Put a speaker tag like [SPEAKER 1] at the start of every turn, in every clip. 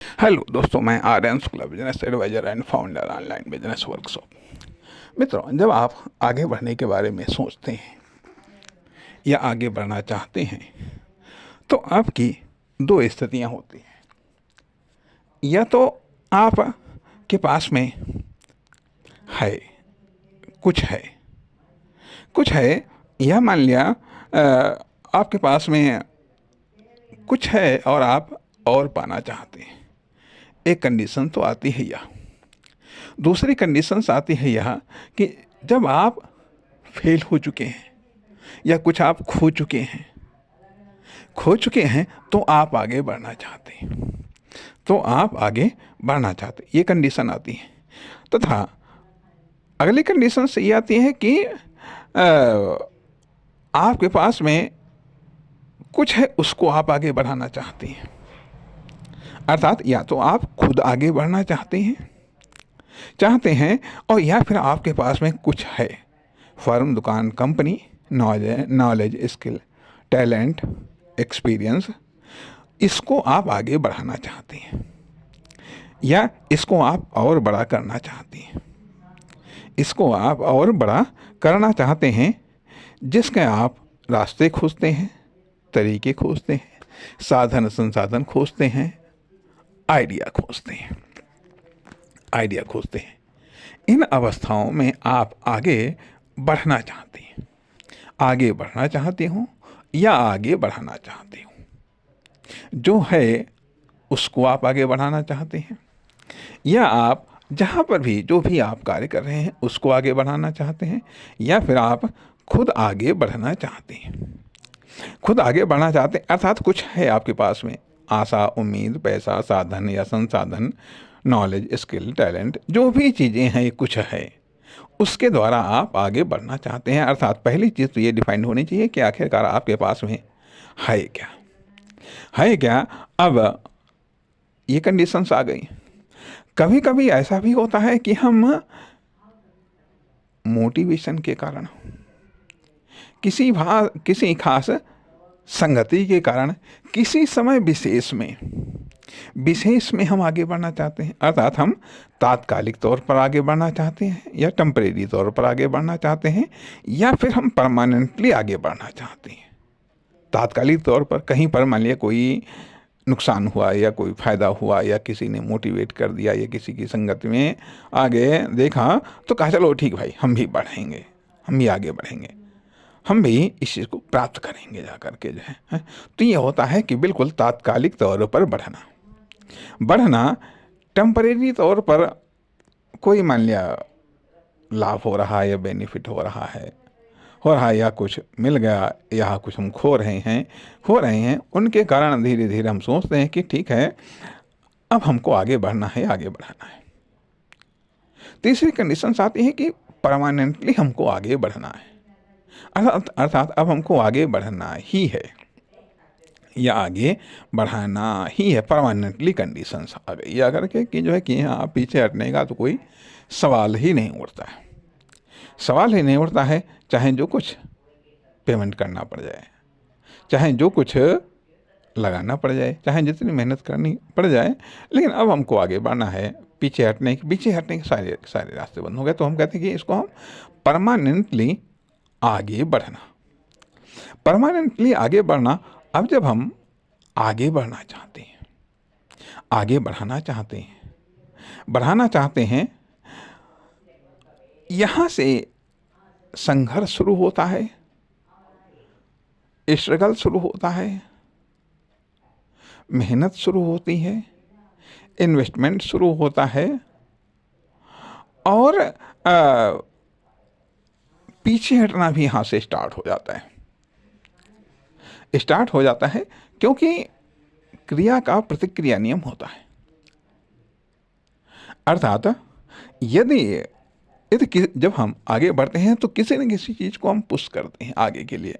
[SPEAKER 1] Hello दोस्तों, मैं Aryan Shukla, business advisor and founder online business workshop. मित्रों, जब आप आगे बढ़ने के बारे में सोचते हैं या आगे बढ़ना चाहते हैं तो आपकी दो स्थितियां होती हैं। या तो आप के पास में है कुछ है, या मान लिया आपके पास में कुछ है और आप और पाना चाहते हैं। एक कंडीशन तो आती है यह। दूसरी कंडीशंस आती है यह कि जब आप फेल हो चुके हैं या कुछ आप खो चुके हैं तो आप आगे बढ़ना चाहते हैं। ये कंडीशन आती है। तथा अगली कंडीशन से ये आती है कि आपके पास में कुछ है, उसको आप आगे बढ़ाना चाहते हैं। अर्थात या तो आप खुद आगे बढ़ना चाहते हैं और या फिर आपके पास में कुछ है, फर्म, दुकान, company, knowledge, skill, talent, experience, इसको आप आगे बढ़ाना चाहते हैं या इसको आप और बड़ा करना चाहते हैं। जिसके आप रास्ते खोजते हैं, तरीके खोजते हैं, साधन संसाधन खोजते हैं, आइडिया खोजते हैं। इन अवस्थाओं में आप आगे बढ़ना चाहते हो या आगे बढ़ाना चाहते हो। जो है उसको आप आगे बढ़ाना चाहते हैं या आप जहाँ पर भी जो भी आप कार्य कर रहे हैं उसको आगे बढ़ाना चाहते हैं, या फिर आप खुद आगे बढ़ना चाहते हैं। अर्थात कुछ है आपके पास में, आशा, उम्मीद, पैसा, साधन या संसाधन, नॉलेज, स्किल, टैलेंट, जो भी चीज़ें हैं, कुछ है, उसके द्वारा आप आगे बढ़ना चाहते हैं। अर्थात पहली चीज़ तो ये डिफाइन होनी चाहिए कि आखिरकार आपके पास में है क्या। अब ये कंडीशंस आ गई। कभी कभी ऐसा भी होता है कि हम मोटिवेशन के कारण, किसी खास संगति के कारण, किसी समय विशेष में हम आगे बढ़ना चाहते हैं। अर्थात हम तात्कालिक तौर पर आगे बढ़ना चाहते हैं या टेम्परेरी तौर पर आगे बढ़ना चाहते हैं, या फिर हम परमानेंटली आगे बढ़ना चाहते हैं। तात्कालिक तौर पर कहीं पर मान लिया कोई नुकसान हुआ या कोई फ़ायदा हुआ या किसी ने मोटिवेट कर दिया या किसी की संगत में आगे देखा तो कहा चलो ठीक भाई, हम भी बढ़ेंगे, हम भी आगे बढ़ेंगे, हम भी इस चीज़ को प्राप्त करेंगे जा करके जो है। तो ये होता है कि बिल्कुल तात्कालिक तौर पर बढ़ना टेम्परेरी तौर पर कोई मान लिया लाभ हो रहा है या बेनिफिट हो रहा है या कुछ मिल गया या कुछ हम खो रहे हैं, उनके कारण धीरे धीरे हम सोचते हैं कि ठीक है, अब हमको आगे बढ़ना है। तीसरी कंडीशन आती है कि परमानेंटली हमको आगे बढ़ना है। अर्थात अब हमको आगे बढ़ना ही है या आगे बढ़ाना ही है। परमानेंटली कंडीशंस आ गई अगर के कि जो है कि यहाँ पीछे हटने का तो कोई सवाल ही नहीं उठता है। चाहे जो कुछ पेमेंट करना पड़ जाए, चाहे जो कुछ लगाना पड़ जाए, चाहे जितनी मेहनत करनी पड़ जाए, लेकिन अब हमको आगे बढ़ना है। पीछे हटने के सारे रास्ते बंद हो गए। तो हम कहते हैं कि इसको हम परमानेंटली आगे बढ़ना। अब जब हम आगे बढ़ना चाहते हैं, यहाँ से संघर्ष शुरू होता है, स्ट्रगल शुरू होता है, मेहनत शुरू होती है, इन्वेस्टमेंट शुरू होता है और पीछे हटना भी यहाँ से स्टार्ट हो जाता है क्योंकि क्रिया का प्रतिक्रिया नियम होता है। अर्थात जब हम आगे बढ़ते हैं तो किसी न किसी चीज़ को हम पुश करते हैं आगे के लिए।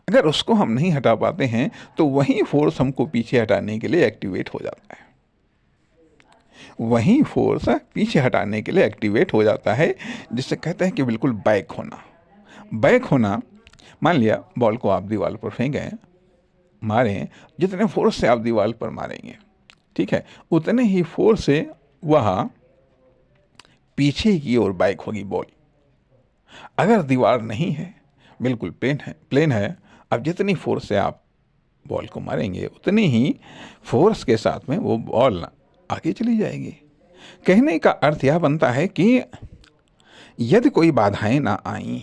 [SPEAKER 1] अगर उसको हम नहीं हटा पाते हैं तो वही फोर्स हमको पीछे हटाने के लिए एक्टिवेट हो जाता है। जिससे कहते हैं कि बिल्कुल बैक होना। मान लिया बॉल को आप दीवार पर फेंकें, मारें, जितने फोर्स से आप दीवार पर मारेंगे ठीक है, उतने ही फोर्स से वह पीछे की ओर बैक होगी बॉल। अगर दीवार नहीं है, बिल्कुल प्लेन है, अब जितनी फोर्स से आप बॉल को मारेंगे उतनी ही फोर्स के साथ में वो बॉल आगे चली जाएगी। कहने का अर्थ यह बनता है कि यदि कोई बाधाएं ना आईं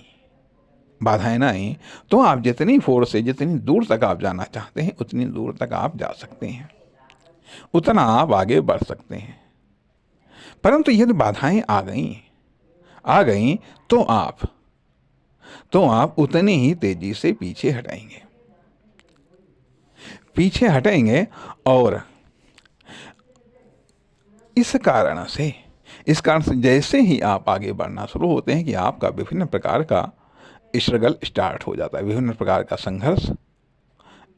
[SPEAKER 1] तो आप जितनी फोर्स से जितनी दूर तक आप जाना चाहते हैं उतनी दूर तक आप जा सकते हैं, उतना आप आगे बढ़ सकते हैं। परंतु यदि बाधाएं आ गई तो आप उतनी ही तेजी से पीछे हटेंगे और इस कारण से जैसे ही आप आगे बढ़ना शुरू होते हैं कि आपका विभिन्न प्रकार का स्ट्रगल स्टार्ट हो जाता है, विभिन्न प्रकार का संघर्ष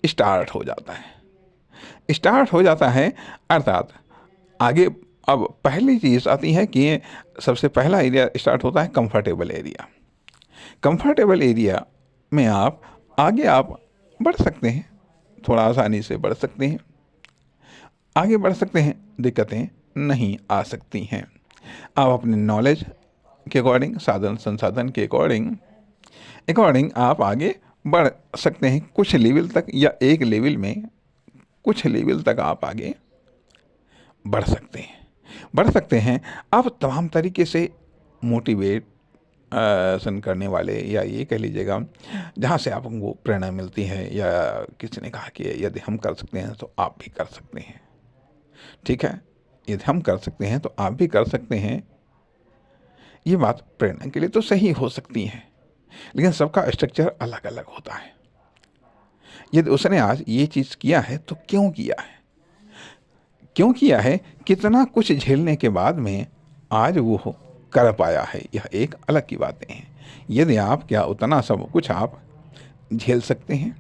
[SPEAKER 1] स्टार्ट हो जाता है। अर्थात आगे अब पहली चीज़ आती है कि सबसे पहला एरिया स्टार्ट होता है कंफर्टेबल एरिया। कंफर्टेबल एरिया में आप बढ़ सकते हैं, थोड़ा आसानी से बढ़ सकते हैं, आगे बढ़ सकते हैं, दिक्कतें नहीं आ सकती हैं। आप अपने नॉलेज के अकॉर्डिंग, साधन संसाधन के अकॉर्डिंग आप आगे बढ़ सकते हैं कुछ लेवल तक, या एक लेवल में कुछ लेवल तक आप आगे बढ़ सकते हैं। आप तमाम तरीके से मोटिवेशन करने वाले, या ये कह लीजिएगा जहाँ से आपको प्रेरणा मिलती है, या किसी ने कहा कि यदि हम कर सकते हैं तो आप भी कर सकते हैं, ठीक है, यदि हम कर सकते हैं तो आप भी कर सकते हैं। ये बात प्रेरणा के लिए तो सही हो सकती है, लेकिन सबका स्ट्रक्चर अलग अलग होता है। यदि उसने आज ये चीज़ किया है तो क्यों किया है, कितना कुछ झेलने के बाद में आज वो कर पाया है, यह एक अलग की बातें हैं। यदि आप क्या उतना सब कुछ आप झेल सकते हैं।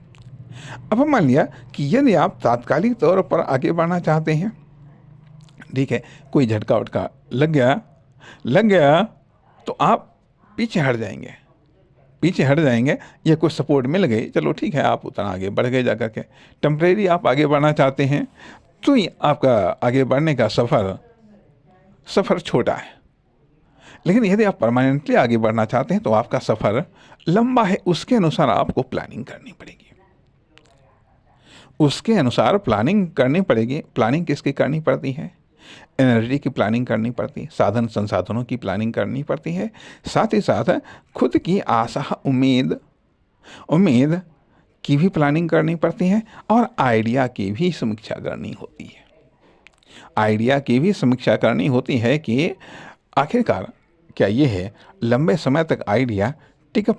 [SPEAKER 1] अब मान लिया कि यदि आप तात्कालिक तौर पर आगे बढ़ना चाहते हैं, ठीक है, कोई झटका उटका लग गया तो आप पीछे हट जाएंगे, या कुछ सपोर्ट मिल गई, चलो ठीक है, आप उतना आगे बढ़ गए जाकर के। टेम्परेरी आप आगे बढ़ना चाहते हैं तो ये आपका आगे बढ़ने का सफ़र छोटा है, लेकिन यदि आप परमानेंटली आगे बढ़ना चाहते हैं तो आपका सफ़र लंबा है। उसके अनुसार आपको प्लानिंग करनी पड़ेगी। प्लानिंग किसकी करनी पड़ती है? एनर्जी की प्लानिंग करनी पड़ती है, साधन संसाधनों की प्लानिंग करनी पड़ती है, साथ ही साथ खुद की आशा उम्मीद की भी प्लानिंग करनी पड़ती है, और आइडिया की भी समीक्षा करनी होती है कि आखिरकार क्या ये है लंबे समय तक आइडिया टिक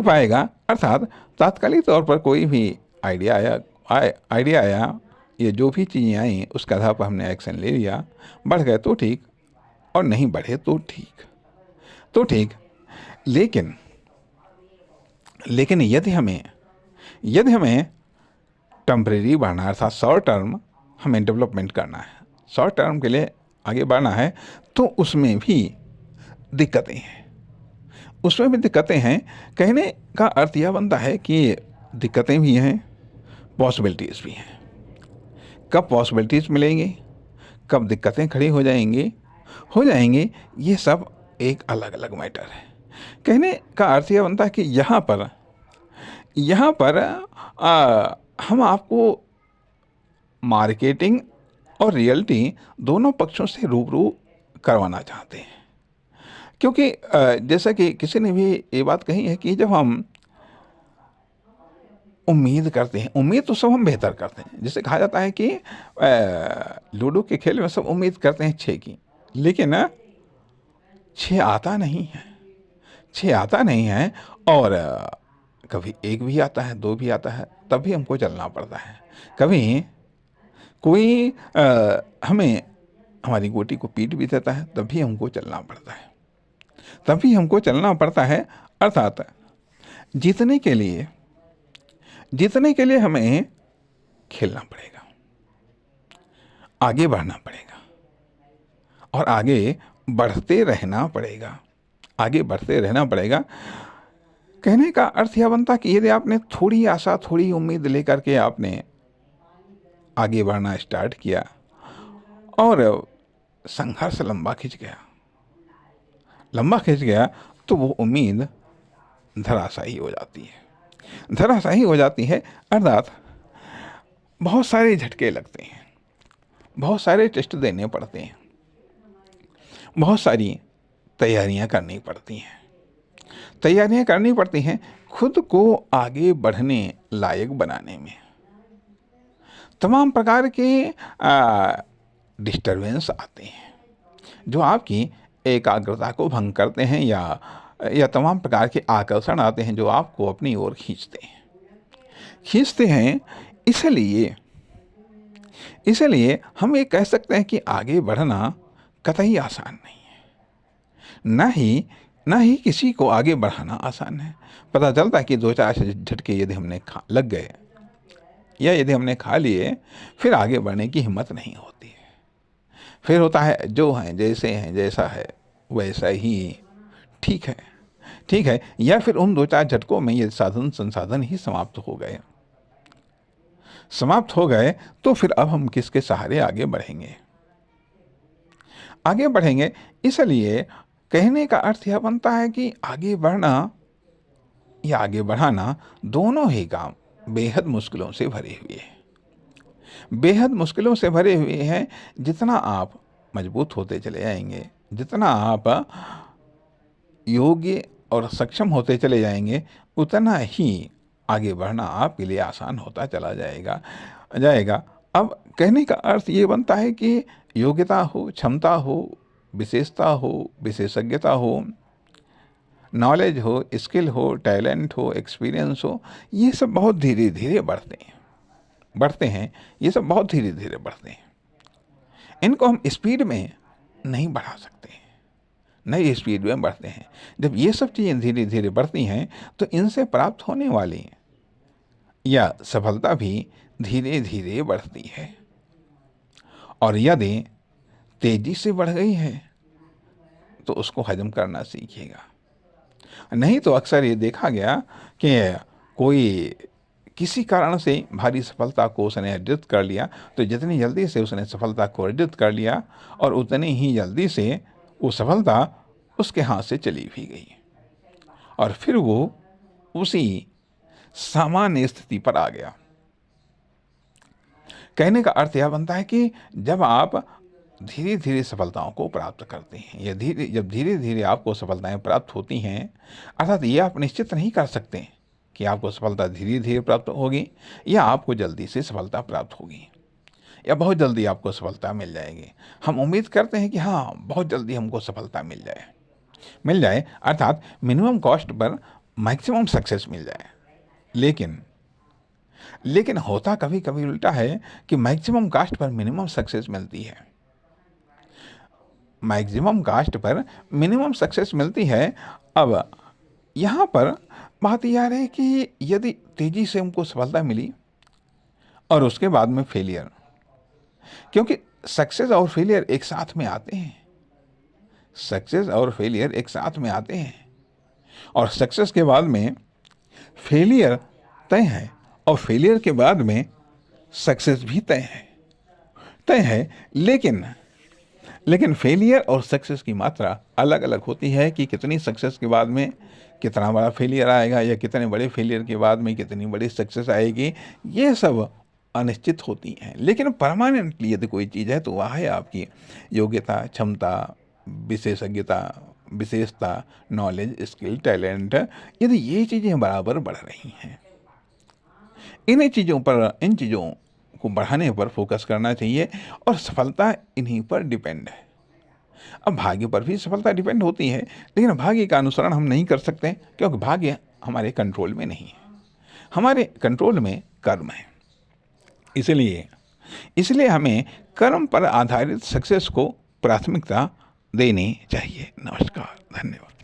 [SPEAKER 1] पाएगा। अर्थात तात्कालिक तौर पर कोई भी आइडिया आया, ये जो भी चीज़ें आई उसके आधार पर हमने एक्शन ले लिया, बढ़ गए तो ठीक, और नहीं बढ़े तो ठीक। लेकिन यदि हमें टेम्परेरी बढ़ना है, अर्थात शॉर्ट टर्म हमें डेवलपमेंट करना है, शॉर्ट टर्म के लिए आगे बढ़ना है, तो उसमें भी दिक्कतें हैं। कहने का अर्थ यह बनता है कि दिक्कतें भी हैं, पॉसिबिलिटीज़ भी हैं। कब पॉसिबिलिटीज़ मिलेंगी, कब दिक्कतें खड़ी हो जाएंगी, ये सब एक अलग अलग मैटर है। कहने का अर्थ यह बनता है कि यहाँ पर हम आपको मार्केटिंग और रियलिटी दोनों पक्षों से रूबरू करवाना चाहते हैं, क्योंकि जैसा कि किसी ने भी ये बात कही है कि जब हम उम्मीद करते हैं, उम्मीद तो सब हम बेहतर करते हैं। जैसे कहा जाता है कि लूडो के खेल में सब उम्मीद करते हैं 6 की, लेकिन 6 आता नहीं है, और कभी 1 भी आता है, 2 भी आता है, तब भी हमको चलना पड़ता है। कभी कोई हमें हमारी गोटी को पीट भी देता है, तब भी हमको चलना पड़ता है। अर्थात जीतने के लिए हमें खेलना पड़ेगा, आगे बढ़ना पड़ेगा, और आगे बढ़ते रहना पड़ेगा। कहने का अर्थ यह बनता कि यदि आपने थोड़ी आशा, थोड़ी उम्मीद लेकर के आपने आगे बढ़ना स्टार्ट किया और संघर्ष लंबा खिंच गया तो वो उम्मीद धराशायी हो जाती है। अर्थात बहुत सारे झटके लगते हैं, बहुत सारे टेस्ट देने पड़ते हैं, बहुत सारी तैयारियां करनी पड़ती हैं खुद को आगे बढ़ने लायक बनाने में। तमाम प्रकार के डिस्टरबेंस आते हैं जो आपकी एकाग्रता को भंग करते हैं, या तमाम प्रकार के आकर्षण आते हैं जो आपको अपनी ओर खींचते हैं। इसलिए हम ये कह सकते हैं कि आगे बढ़ना कतई आसान नहीं है, ना ही किसी को आगे बढ़ाना आसान है। पता चलता है कि 2-4 झटके यदि हमने लग गए या यदि हमने खा लिए, फिर आगे बढ़ने की हिम्मत नहीं होती है। फिर होता है जो हैं जैसे हैं, जैसा है वैसा ही ठीक है, या फिर उन 2-4 झटकों में ये साधन संसाधन ही समाप्त हो गए तो फिर अब हम किसके सहारे आगे बढ़ेंगे। इसलिए कहने का अर्थ यह बनता है कि आगे बढ़ना या आगे बढ़ाना दोनों ही काम बेहद मुश्किलों से भरे हुए हैं। जितना आप मजबूत होते चले जाएंगे, जितना आप योग्य और सक्षम होते चले जाएंगे, उतना ही आगे बढ़ना आपके लिए आसान होता चला जाएगा। अब कहने का अर्थ ये बनता है कि योग्यता हो, क्षमता हो, विशेषता हो, विशेषज्ञता हो, नॉलेज हो, स्किल हो, टैलेंट हो, एक्सपीरियंस हो, ये सब बहुत धीरे धीरे बढ़ते हैं। इनको हम स्पीड में नहीं बढ़ा सकते, नई स्पीड में बढ़ते हैं। जब ये सब चीज़ें धीरे धीरे बढ़ती हैं तो इनसे प्राप्त होने वाली या सफलता भी धीरे धीरे बढ़ती है। और यदि तेजी से बढ़ गई है तो उसको हजम करना सीखिएगा। नहीं तो अक्सर ये देखा गया कि कोई किसी कारण से भारी सफलता को उसने अर्जित कर लिया, तो जितनी जल्दी से उसने सफलता को अर्जित कर लिया और उतनी ही जल्दी से वो सफलता उसके हाथ से चली भी गई और फिर वो उसी सामान्य स्थिति पर आ गया। कहने का अर्थ यह बनता है कि जब आप धीरे धीरे सफलताओं को प्राप्त करते हैं, या जब धीरे धीरे आपको सफलताएं प्राप्त होती हैं, अर्थात ये आप निश्चित नहीं कर सकते कि आपको सफलता धीरे धीरे प्राप्त होगी या आपको जल्दी से सफलता प्राप्त होगी या बहुत जल्दी आपको सफलता मिल जाएगी। हम उम्मीद करते हैं कि हाँ, बहुत जल्दी हमको सफलता मिल जाए, अर्थात मिनिमम कॉस्ट पर मैक्सिमम सक्सेस मिल जाए। लेकिन होता कभी कभी उल्टा है कि मैक्सिमम कास्ट पर मिनिमम सक्सेस मिलती है। अब यहाँ पर बात यह है कि यदि तेजी से हमको सफलता मिली और उसके बाद में फेलियर, क्योंकि सक्सेस और फेलियर एक साथ में आते हैं, और सक्सेस के बाद में फेलियर तय है और फेलियर के बाद में सक्सेस भी तय है। लेकिन फेलियर और सक्सेस की मात्रा अलग अलग होती है कि कितनी सक्सेस के बाद में कितना बड़ा फेलियर आएगा या कितने बड़े फेलियर के बाद में कितनी बड़ी सक्सेस आएगी, ये सब अनिश्चित होती हैं। लेकिन परमानेंटली यदि कोई चीज़ है तो वह है आपकी योग्यता, क्षमता, विशेषज्ञता, विशेषता, नॉलेज, स्किल, टैलेंट। यदि ये चीज़ें बराबर बढ़ रही हैं, इन चीज़ों को बढ़ाने पर फोकस करना चाहिए, और सफलता इन्हीं पर डिपेंड है। अब भाग्य पर भी सफलता डिपेंड होती है, लेकिन भाग्य का अनुसरण हम नहीं कर सकते क्योंकि भाग्य हमारे कंट्रोल में नहीं है। हमारे कंट्रोल में कर्म है। इसलिए हमें कर्म पर आधारित सक्सेस को प्राथमिकता देनी चाहिए। नमस्कार, धन्यवाद।